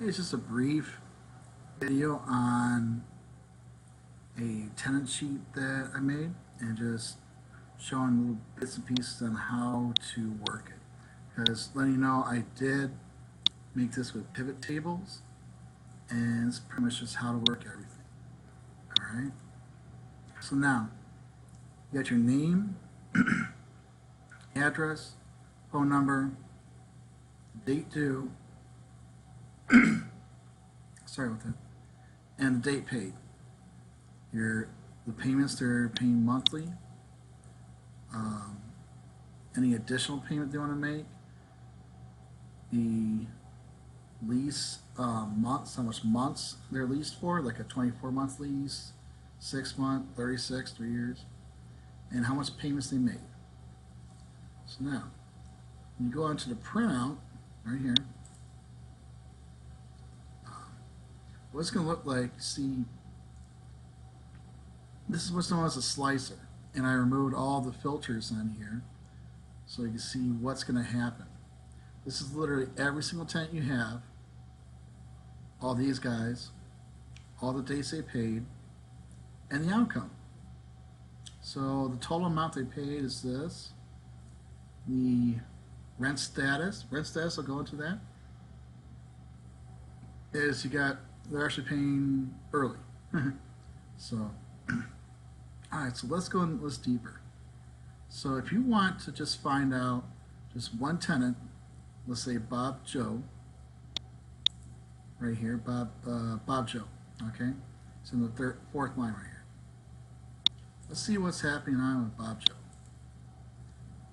It's just a brief video on a tenant sheet that I made and just showing little bits and pieces on how to work it. Because letting you know, I did make this with pivot tables, and it's pretty much just how to work everything. Alright? So now, you got your name, address, phone number, date due, sorry about that, and the date paid. The payments they're paying monthly, um, any additional payment they want to make, the lease months, how much months they're leased for, like a 24-month lease, 6-month, 36, 3 years, and how much payments they made. So now, when you go onto the printout, right here, what it's going to look like, see, this is what's known as a slicer, and I removed all the filters on here so you can see what's going to happen. This is literally every single tenant you have, all these guys, all the dates they paid, and the outcome. So the total amount they paid is this. The rent status will go into that, is they're actually paying early. So, alright, so let's go a little deeper. So if you want to just find out just one tenant, let's say Bob Joe, right here, Bob Joe, okay? It's in the fourth line right here. Let's see what's happening on with Bob Joe.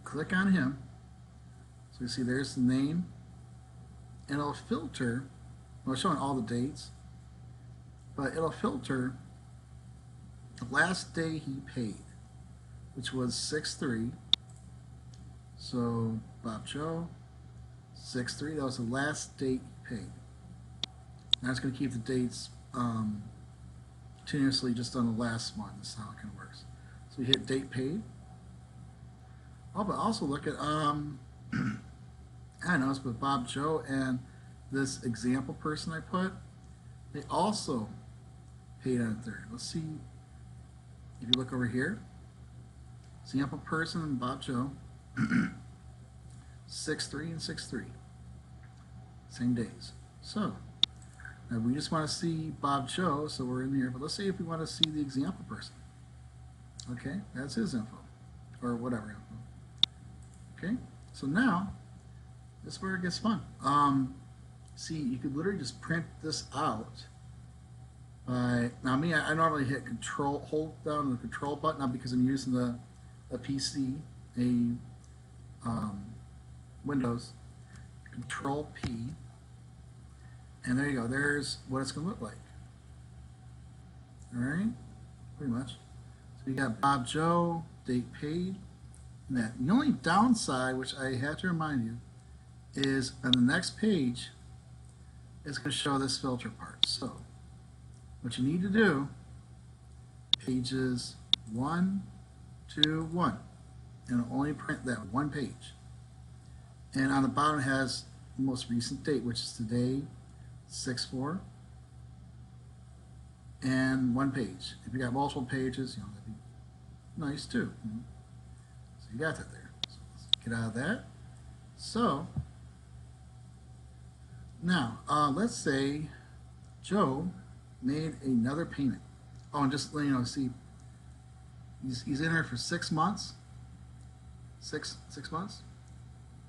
Click on him. So you see there's the name, and it'll filter, well, it's showing all the dates, but it'll filter the last day he paid, which was 6/3. So Bob Joe, 6/3, that was the last date he paid. Now it's going to keep the dates continuously just on the last one. This is how it kind of works. So we hit date paid. Oh, but also look at I don't know, but Bob Joe and this example person I put, they also paid on the 3rd. Let's see if you look over here. Example person and Bob Joe, 6/3 and 6/3, same days. So now we just want to see Bob Joe, so we're in here. But let's see if we want to see the example person. Okay, that's his info, or whatever info. Okay, so now this is where it gets fun. See, you could literally just print this out by, now me, I normally hit control, hold down the control button, not because I'm using a PC, Windows, control P, and there you go, there's what it's going to look like. Alright, pretty much. So you got Bob Joe, date paid, and that. The only downside, which I have to remind you, is on the next page, it's going to show this filter part. So what you need to do, pages 1, 2, 1, and it'll only print that one page. And on the bottom it has the most recent date, which is today, 6/4, and one page. If you got multiple pages, that'd be nice too. So you got that there. So let's get out of that. So now let's say Joe made another payment. Oh, and just let you know, see, he's in there for 6 months. Six months.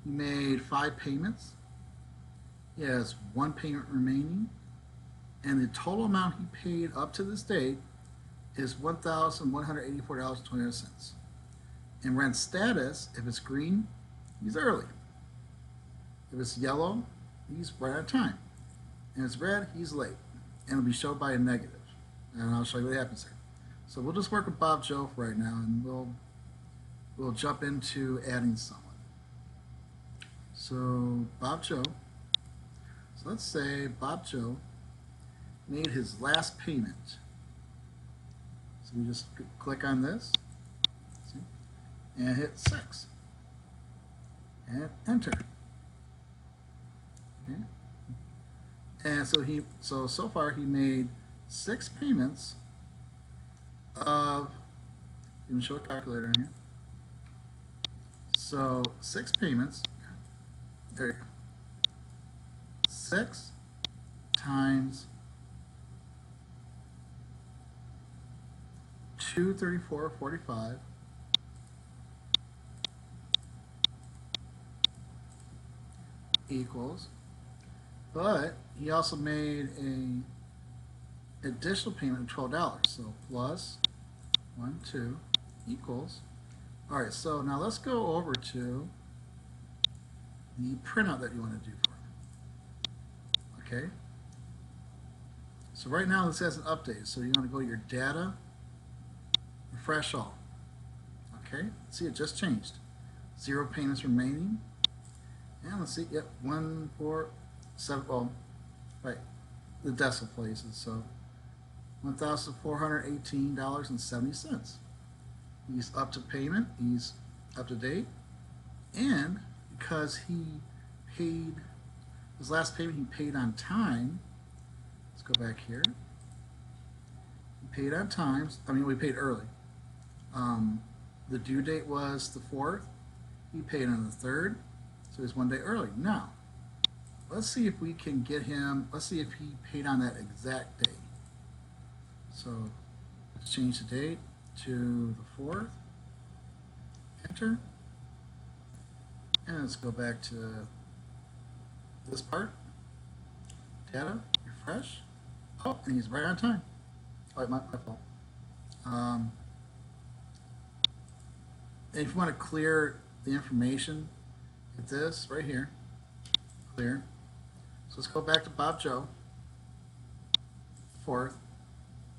He made 5 payments. He has 1 payment remaining, and the total amount he paid up to this date is $1,184.29. And rent status, if it's green, he's early. If it's yellow, he's right on time. And if it's red, he's late. And it'll be shown by a negative. And I'll show you what happens here. So we'll just work with Bob Joe for right now, and we'll jump into adding someone. So Bob Joe. So let's say Bob Joe made his last payment. So we just click on this, see, and hit 6, and enter. Okay. And so far he made 6 payments of, let me show a calculator in here. So 6 payments, there you go. 6 times 234.45 equals, but he also made a additional payment of $12. So plus 1, 2 equals. All right, so now let's go over to the printout that you want to do for him. Okay. So right now this hasn't updated. So you want to go to your data, refresh all. Okay. See, it just changed. 0 payments remaining. And let's see. Yep. 1, 4, 7. Oh, right. The decimal places. So $1,418.70. He's up to payment. He's up to date. And because he paid his last payment, he paid on time. Let's go back here. He paid on time. I mean, we paid early. The due date was the 4th. He paid on the 3rd, so he's 1 day early. Now, let's see if we can get him. Let's see if he paid on that exact day. So let's change the date to the 4th. Enter. And let's go back to this part. Data, refresh. Oh, and he's right on time. Oh, my fault. And if you want to clear the information, hit this right here. Clear. So let's go back to Bob Joe. 4th.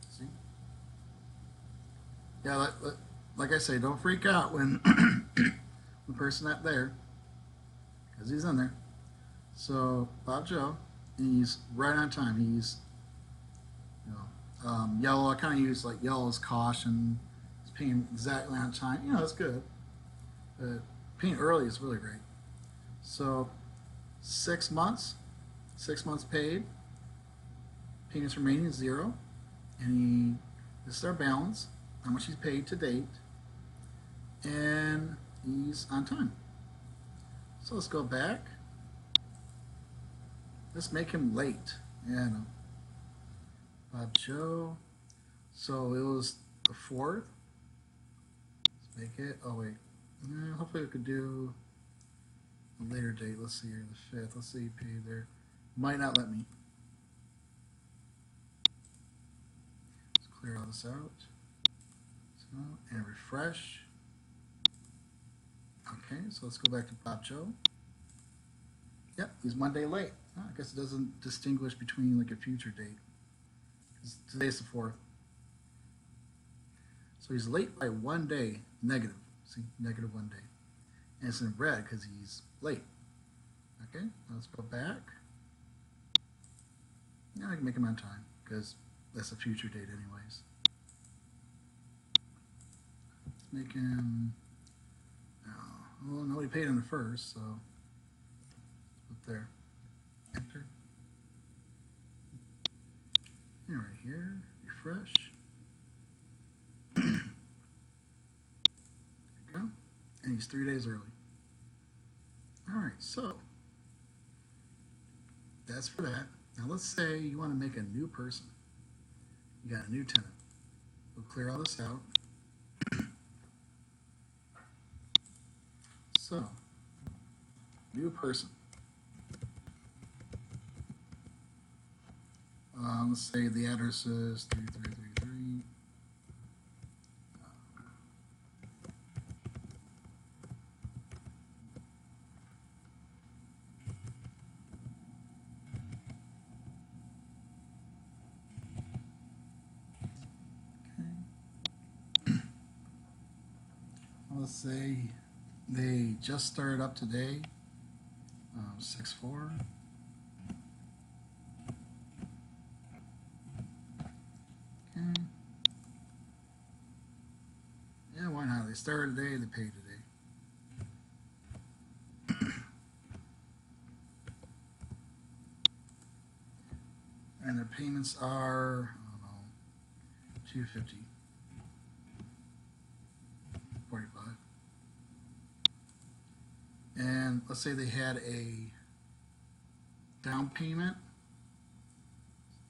See? Yeah, like I say, don't freak out when the person's not there, because he's in there. So Bob Joe, he's right on time. He's, yellow. I kind of use like yellow as caution. He's paying exactly on time. That's good. But paying early is really great. So 6 months, 6 months paid. Payments remaining is 0, and this is our balance, how much he's paid to date, and he's on time. So let's go back. Let's make him late. Yeah, no. Bob Joe. So it was the 4th. Let's make it. Oh wait. Hopefully we could do a later date. Let's see here, the 5th. Let's see, paid there. Might not let me. Let's clear all this out. So, and refresh. Okay, so let's go back to Bob Joe. Yep, he's 1 day late. I guess it doesn't distinguish between like a future date. Today's the 4th. So he's late by 1 day, negative. See, negative 1 day. And it's in red because he's late. Okay, let's go back. Now I can make him on time because that's a future date anyways. Let's make him, well, nobody paid on the 1st, so put there. Enter. And right here, refresh. There you go. And he's 3 days early. All right, so that's for that. Now let's say you want to make a new person. You got a new tenant. We'll clear all this out. So, new person. Let's say the address is 3333. Let's say they just started up today, 6-4. Okay. Yeah, why not? They started today, they paid today. And their payments are, I don't know, 250, 45. And let's say they had a down payment,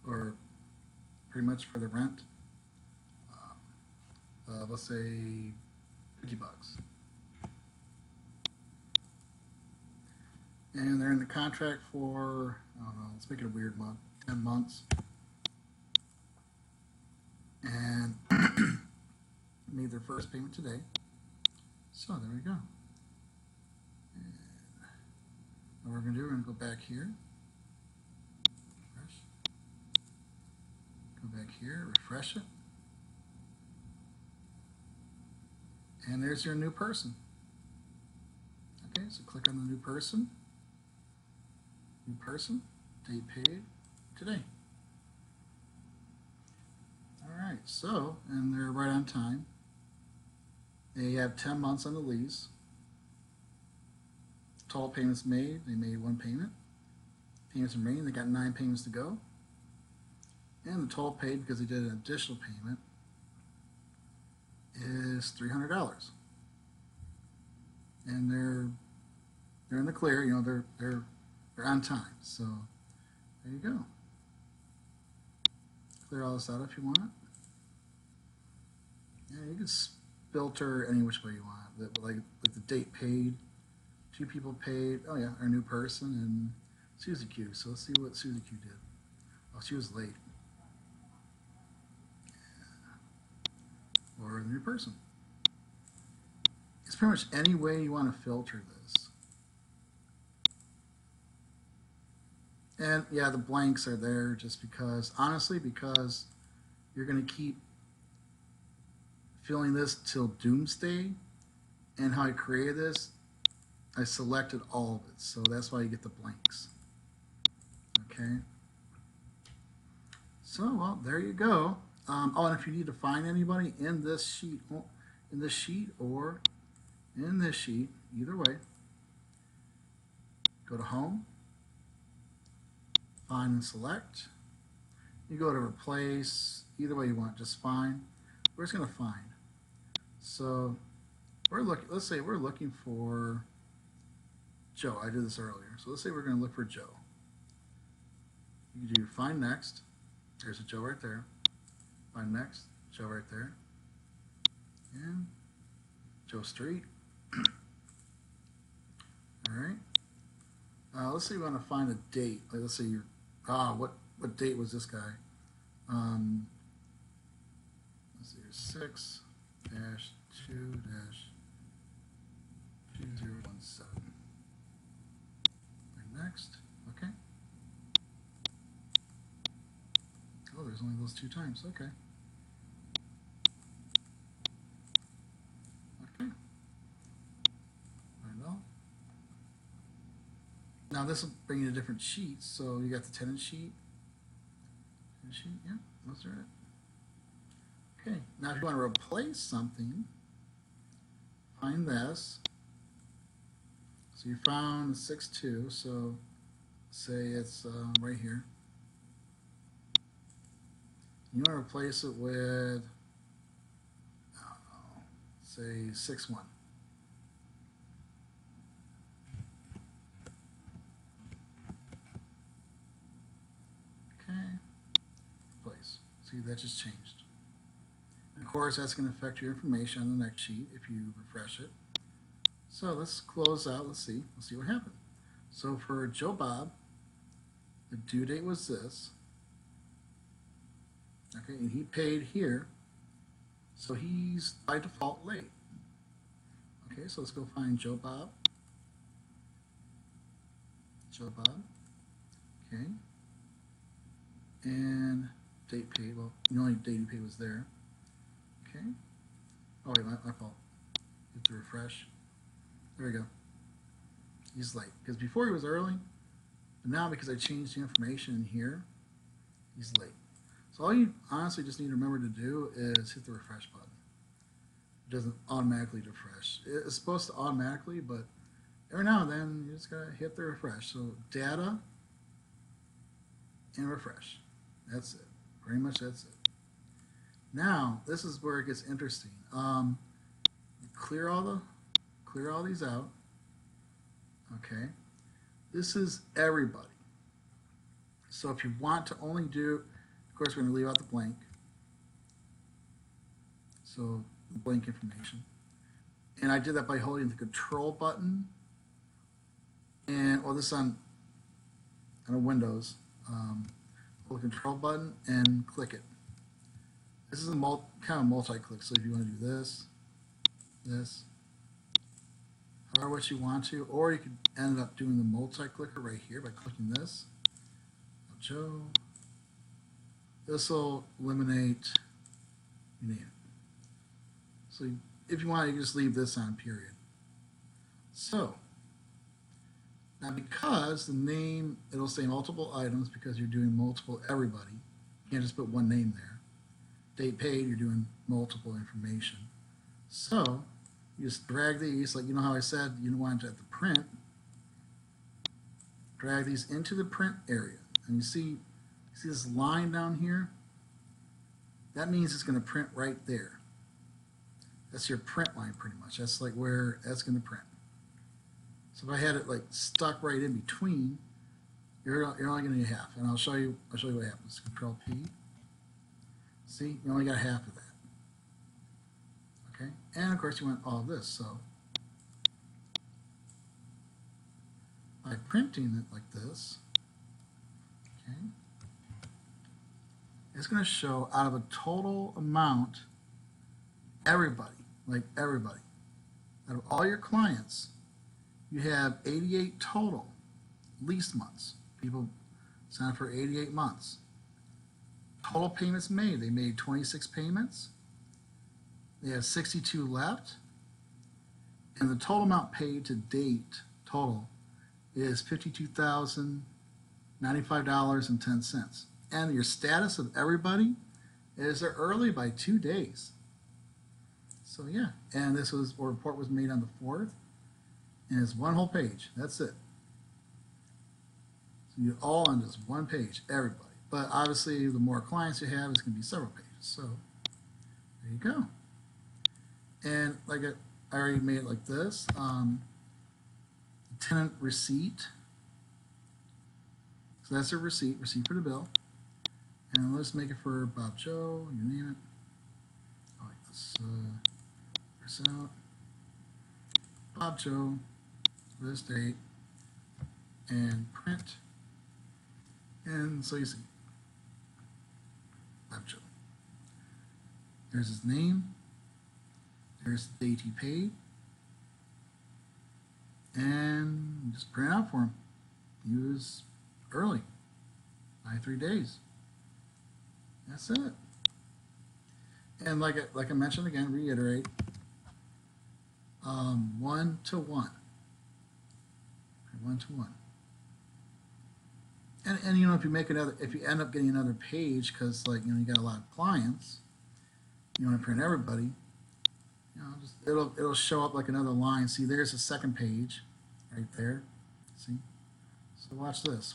or pretty much for the rent, let's say $50. And they're in the contract for, I don't know, let's make it a weird month, 10 months. And made their first payment today. So there we go. And what we're going to do, we're going to go back here. Refresh. Go back here, refresh it. And there's your new person. Okay, so click on the new person. New person, date paid, today. All right, so, and they're right on time. They have 10 months on the lease. Total payments made, they made one payment. Payments remaining, they got 9 payments to go. And the total paid, because they did an additional payment, is $300. And they're in the clear, you know, they're on time. So there you go. Clear all this out if you want. Yeah, you can filter any which way you want. Like the date paid, 2 people paid. Oh yeah, our new person and Susie Q. So let's see what Susie Q did. Oh, she was late. Yeah. Or the new person. It's pretty much any way you want to filter this. And yeah, the blanks are there just because, honestly, because you're going to keep filling this till doomsday. And how I created this, I selected all of it. So that's why you get the blanks. Okay. So, well, there you go. Oh, and if you need to find anybody in this sheet, or in this sheet, either way, go to Home, Find and Select. You go to Replace, either way you want, just find. We're just going to find. So we're looking. Let's say we're looking for Joe. I did this earlier. So let's say we're going to look for Joe. You can do Find Next. There's a Joe right there. Find Next. Joe right there. And Joe Street. All right. Let's say we want to find a date. Like, let's say you're. What date was this guy? Let's see here. 6-2-2017. Right, next. Okay. Oh, there's only those 2 times. Okay. Okay. Find all. Now this will bring you to different sheets. So you got the tenant sheet. Tenant sheet, yeah, those are it. Okay, now if you want to replace something, find this. So you found 6-2, so say it's right here. You want to replace it with, I don't know, say 6-1. Okay, replace. See, that just changed. And of course, that's going to affect your information on the next sheet if you refresh it. So let's close out. Let's see what happened. So for Joe Bob, the due date was this. Okay, and he paid here, so he's by default late. Okay, so let's go find Joe Bob. Joe Bob. Okay. And date paid. Well, the only date he paid was there. Okay. Oh wait, my fault. You have to refresh. There we go. He's late because before he was early, but now because I changed the information in here, he's late. So all you honestly just need to remember to do is hit the refresh button. It doesn't automatically refresh. It's supposed to automatically, but every now and then you just gotta hit the refresh. So data and refresh. That's it. Pretty much that's it. Now, this is where it gets interesting. Clear all these out. Okay. This is everybody. So if you want to only do, of course, we're going to leave out the blank. So blank information. And I did that by holding the control button. And, well, this is on a Windows. Hold the control button and click it. This is a kind of multi-click. So if you want to do this, however what you want to, or you could end up doing the multi-clicker right here by clicking this. Joe. This will eliminate, you name it. So if you want, you can just leave this on, period. So now because the name, it'll say multiple items because you're doing multiple everybody. You can't just put one name there. Date paid, you're doing multiple information. So you just drag these, like you know how I said you want to have the print. Drag these into the print area. And you see this line down here? That means it's going to print right there. That's your print line pretty much. That's like where that's going to print. So if I had it like stuck right in between, you're only going to get half. And I'll show you what happens. Control P. See, you only got half of that. Okay? And of course you want all of this. So by printing it like this, okay, it's going to show out of a total amount, everybody, out of all your clients, you have 88 total lease months. People sign up for 88 months. Total payments made, they made 26 payments. They have 62 left. And the total amount paid to date, total, is $52,095.10. And your status of everybody is they're early by 2 days. So yeah, and this report was made on the 4th, and it's one whole page. That's it. So you're all on just one page, everybody. But obviously, the more clients you have, it's going to be several pages. So there you go. And like I already made it like this. Tenant receipt. So that's a receipt for the bill. And let's make it for Bob Joe, you name it. All right, let's press out. Bob Joe, this date, and print. And so you see, Bob Joe. There's his name. There's the date he paid. And just print it out for him. He was early, by 3 days. That's it. And like I mentioned again, reiterate, 1-to-1. 1-to-1. And you know, if you end up getting another page because like you got a lot of clients, you want to print everybody, it'll show up like another line. See, there's a second page right there. See? So watch this.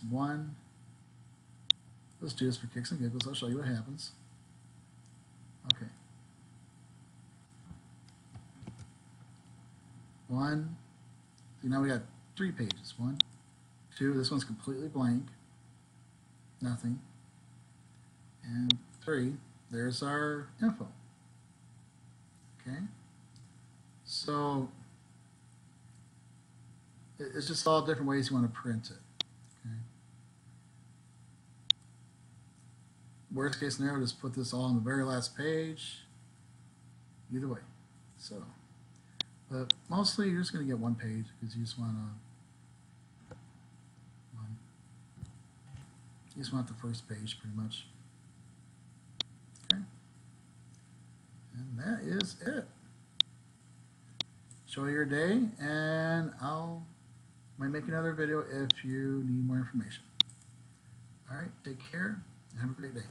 Let's do this for kicks and giggles. I'll show you what happens. Okay. 1. See, now we got 3 pages. 1, 2. This one's completely blank. Nothing. And 3. There's our info. Okay. So it's just all different ways you want to print it. Okay. Worst case scenario, just put this all on the very last page. Either way. So, but mostly you're just going to get one page because you just want the first page pretty much. Okay. And that is it. Enjoy your day, and might make another video if you need more information. All right, take care and have a great day.